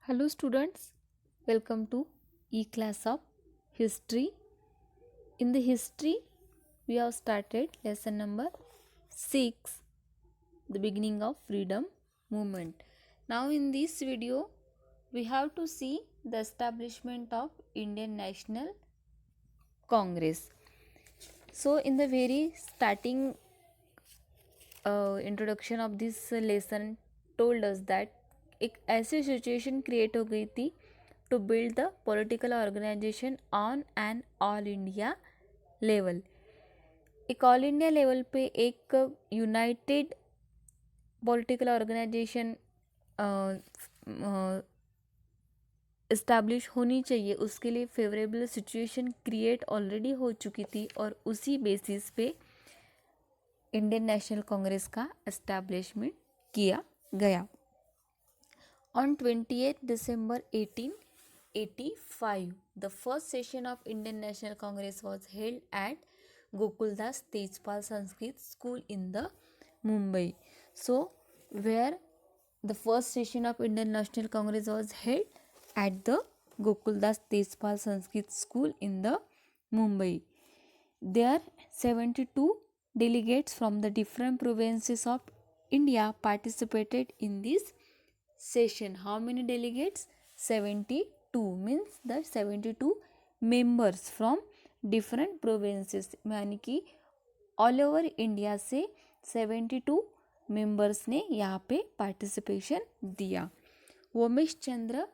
Hello students, welcome to E-class of History. In the history, we have started lesson number 6, the beginning of freedom movement. Now in this video, we have to see the establishment of Indian National Congress. So in the very starting introduction of this lesson told us that एक ऐसी situation create हो गई थी to build the political organisation on an all India level. एक all India level पे एक United political organisation establish होनी चाहिए, उसके लिए फेवरेबल सिचुएशन क्रिएट ऑलरेडी हो चुकी थी और उसी बेसिस पे इंडियन नेशनल कांग्रेस का एस्टैब्लिशमेंट किया गया। On 28th December 1885, the first session of Indian National Congress was held at Gokuldas Tejpal Sanskrit School in the Mumbai. So, where the first session of Indian National Congress was held at the Gokuldas Tejpal Sanskrit School in the Mumbai. There 72 delegates from the different provinces of India participated in this session. How many delegates? 72 means the 72 members from different provinces, यानी कि all over India से 72 members ने यहाँ पे participation दिया। Womesh Chandra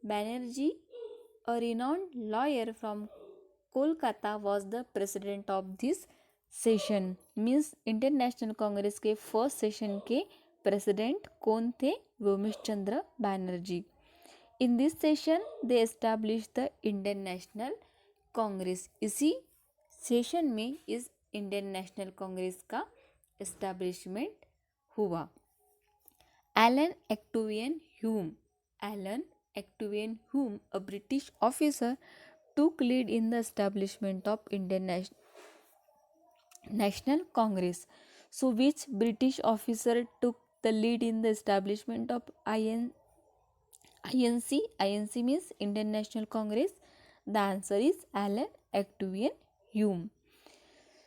Banerjee, a renowned lawyer from Kolkata was the president of this session. Means Indian national Congress के first session के president कौन थे? Vyomesh Chandra Banerjee. In this session they establish the Indian national Congress. इसी सेशन में इस इंडियन नेशनल कांग्रेस का एस्टैब्लिशमेंट हुआ। Allan Octavian Hume, Allan Octavian Hume, a British officer, took lead in the establishment of Indian National Congress. So which British officer took the lead in the establishment of INC? INC means Indian National Congress. The answer is Alan Actavian Hume.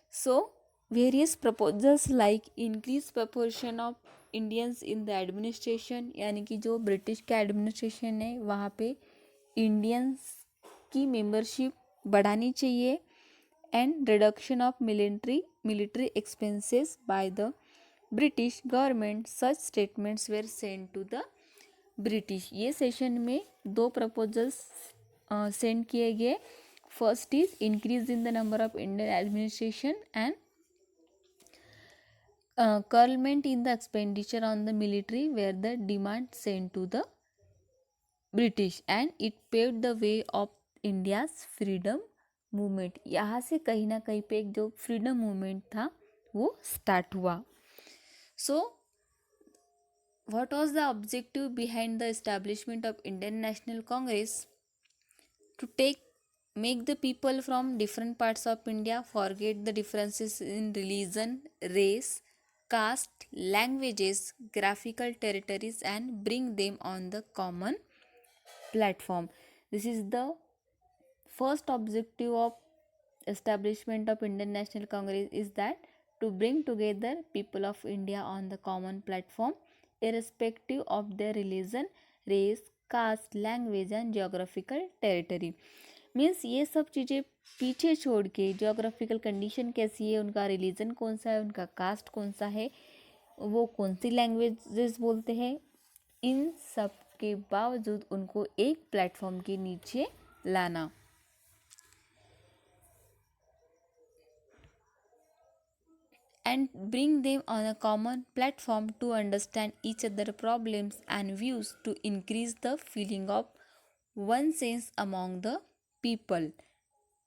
So various proposals like increased proportion of Indians in the administration, यानी कि जो British का administration है वहाँ पे Indians की membership बढ़ानी चाहिए, and reduction of military expenses by the British government, such statements were sent to the British. ये सेशन में दो प्रपोजल्स सेंड किए गए। First is increase in the number of Indian administration and curtailment in the expenditure on the military were the demand sent to the British, and it paved the way of India's freedom movement। यहाँ से कहीं ना कहीं पे एक जो freedom movement था वो स्टार्ट हुआ। So what was the objective behind the establishment of Indian national Congress? To make the people from different parts of India forget the differences in religion, race, caste, languages, graphical territories, and bring them on the common platform. This is the first objective of establishment of Indian National Congress, is that to bring together people of India on the common platform irrespective of their religion, race, caste, language and geographical territory। Means ये सब चीज़ें पीछे छोड़ के geographical condition कैसी है, उनका religion कौन सा है, उनका कास्ट कौन सा है, वो कौन सी लैंग्वेजेस बोलते हैं, इन सब के बावजूद उनको एक प्लेटफॉर्म के नीचे लाना। And bring them on a common platform to understand each other's problems and views to increase the feeling of one sense among the people।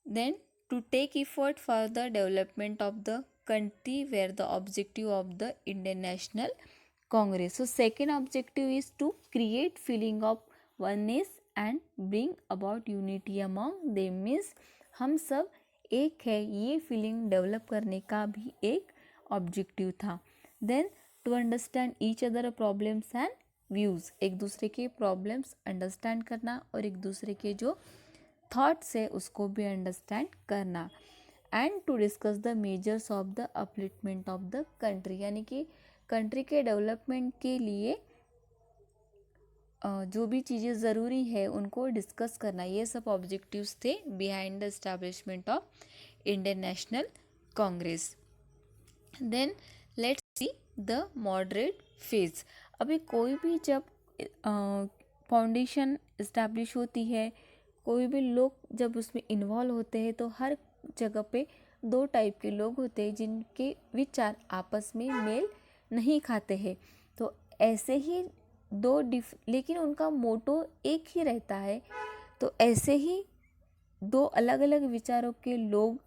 Then to take effort for the development of the country were the objective of the Indian National Congress। So second objective is to create feeling of oneness and bring about unity among them। means हम सब एक है, ये feeling develop करने का भी एक objective था। Then to understand each other problems and views, एक दूसरे के प्रॉब्लम्स अंडरस्टैंड करना और एक दूसरे के जो थॉट्स है उसको भी अंडरस्टैंड करना, and to discuss the measures of the upliftment of the country, यानी कि कंट्री के डेवलपमेंट के लिए जो भी चीज़ें ज़रूरी है उनको डिस्कस करना। ये सब ऑब्जेक्टिव्स थे behind the establishment of Indian national Congress. Then let's see the moderate phase. अभी कोई भी जब फाउंडेशन इस्टेब्लिश होती है, कोई भी लोग जब उसमें इन्वॉल्व होते हैं तो हर जगह पे दो टाइप के लोग होते हैं जिनके विचार आपस में मेल नहीं खाते हैं। तो ऐसे ही लेकिन उनका मोटो एक ही रहता है। तो ऐसे ही दो अलग अलग विचारों के लोग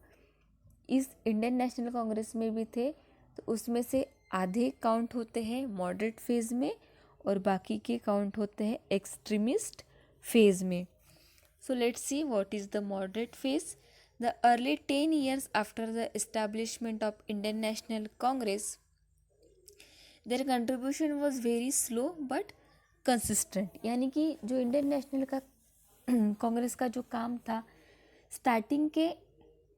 इस इंडियन नेशनल कांग्रेस में भी थे। तो उसमें से आधे काउंट होते हैं मॉडरेट फेज में और बाकी के काउंट होते हैं एक्सट्रीमिस्ट फेज में। So let's see what is the moderate phase. The early 10 years after the establishment of Indian National Congress, their contribution was very slow but consistent. यानी कि जो इंडियन नेशनल का कांग्रेस का जो काम था स्टार्टिंग के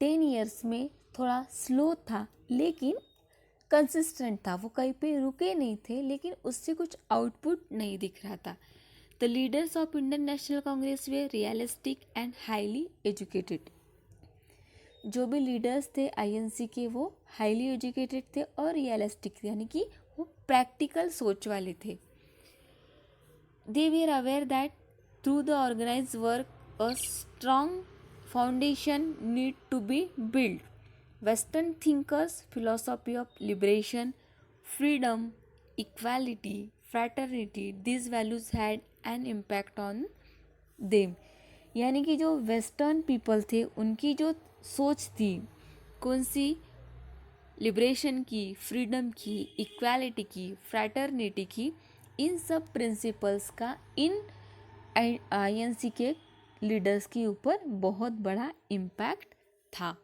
10 years में थोड़ा स्लो था लेकिन कंसिस्टेंट था। वो कहीं पे रुके नहीं थे लेकिन उससे कुछ आउटपुट नहीं दिख रहा था। The leaders of Indian National Congress were realistic and highly educated. जो भी लीडर्स थे आईएनसी के वो हाईली एजुकेटेड थे और रियलिस्टिक थे, यानी कि वो प्रैक्टिकल सोच वाले थे। They were aware that through the organized work a strong foundation need to be built. Western thinkers' philosophy of liberation, freedom, equality, fraternity, these values had an impact on them. यानी कि जो western people थे उनकी जो सोच थी कौन सी, liberation की, फ्रीडम की, इक्वालिटी की, फ्रैटर्निटी की, इन सब प्रिंसिपल्स का इन आईएनसी के लीडर्स के ऊपर बहुत बड़ा इम्पैक्ट था।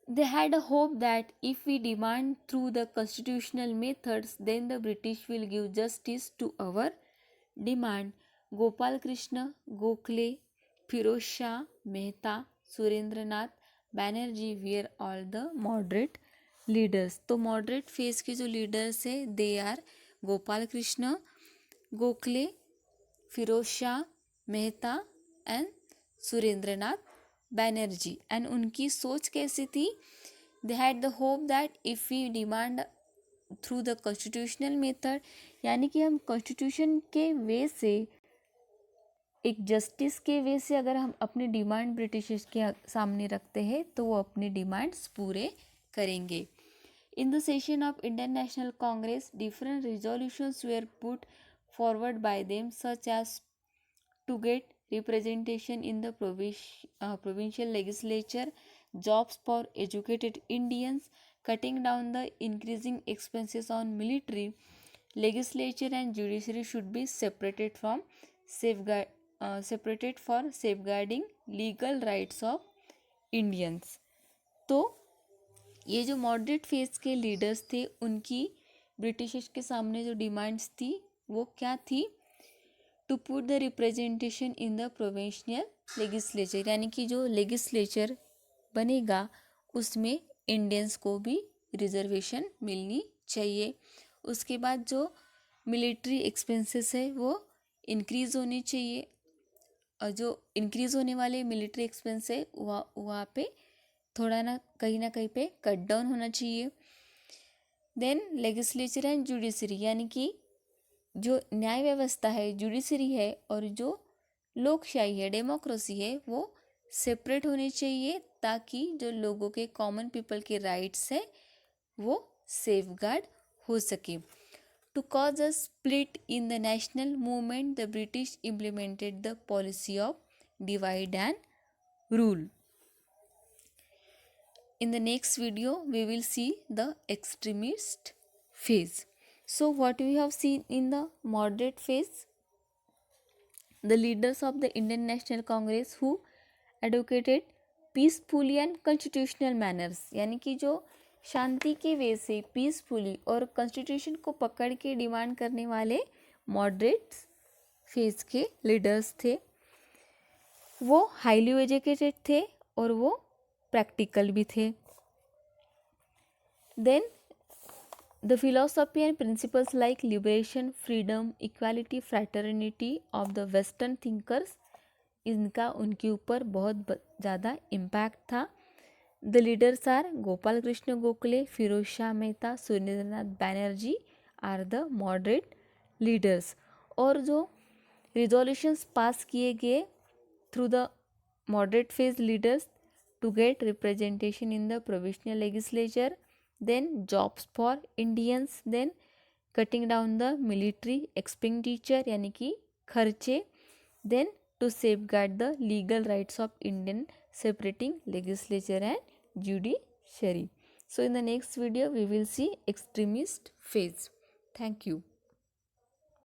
They had a hope that if we demand through the constitutional methods, then the British will give justice to our demand. Gopal Krishna Gokhale, Firoz Shah Mehta, Surendranath Banerjee were all the moderate leaders. तो moderate phase के जो leaders है they are Gopal Krishna Gokhale, Firoz Shah Mehta and Surendranath Banerjee. And उनकी सोच कैसी थी, they had the hope that if we demand through the constitutional method, यानी कि हम कॉन्स्टिट्यूशन के वे से, एक जस्टिस के वे से अगर हम अपनी डिमांड ब्रिटिश के सामने रखते हैं तो वो अपनी डिमांड्स पूरे करेंगे। In the session of Indian national Congress different resolutions were put forward by them, such as to get representation in the provincial legislature, jobs for educated Indians, cutting down the increasing expenses on military, legislature and judiciary should be separated for safeguarding legal rights of Indians. तो ये जो moderate phase के leaders थे उनकी Britishers के सामने जो demands थी वो क्या थी, to put the representation in the provincial legislature, यानी कि जो लेजिस्लेचर बनेगा उसमें इंडियंस को भी रिजर्वेशन मिलनी चाहिए। उसके बाद जो मिलिट्री एक्सपेंसेस है वो इंक्रीज़ होने चाहिए, और जो इंक्रीज़ होने वाले मिलिट्री एक्सपेंस है वहाँ पे थोड़ा ना कहीं पे कट डाउन होना चाहिए। देन लेजिस्लेचर एंड जुडिशरी, यानी कि जो न्याय व्यवस्था है, जुडिशरी है, और जो लोकशाही है, डेमोक्रेसी है, वो सेपरेट होने चाहिए ताकि जो लोगों के, कॉमन पीपल के राइट्स है वो सेफगार्ड हो सके। To cause a split in the national movement the British implemented the policy of divide and rule. In the next video we will see the extremist phase. So what we have seen in the moderate phase, the leaders of the Indian National Congress who advocated peacefully and constitutional manners, यानी कि जो शांति के वे से peacefully और constitution को पकड़ के demand करने वाले मॉडरेट फेज के लीडर्स थे। वो हाईली एजुकेटेड थे और वो प्रैक्टिकल भी थे। Then the philosophy and principles like liberation, freedom, equality, fraternity of the western thinkers, इनका उनके ऊपर बहुत ज़्यादा इम्पैक्ट था। The leaders are Gopal Krishna Gokhale, Firoz Shah Mehta, Surendranath Banerjee are the moderate leaders. और जो रिजोल्यूशंस पास किए गए through the moderate phase leaders to get representation in the provisional legislature, then jobs for Indians, then cutting down the military expenditure यानी कि खर्चे, then to safeguard the legal rights of Indian separating legislature and judiciary. So in the next video we will see extremist phase. Thank you.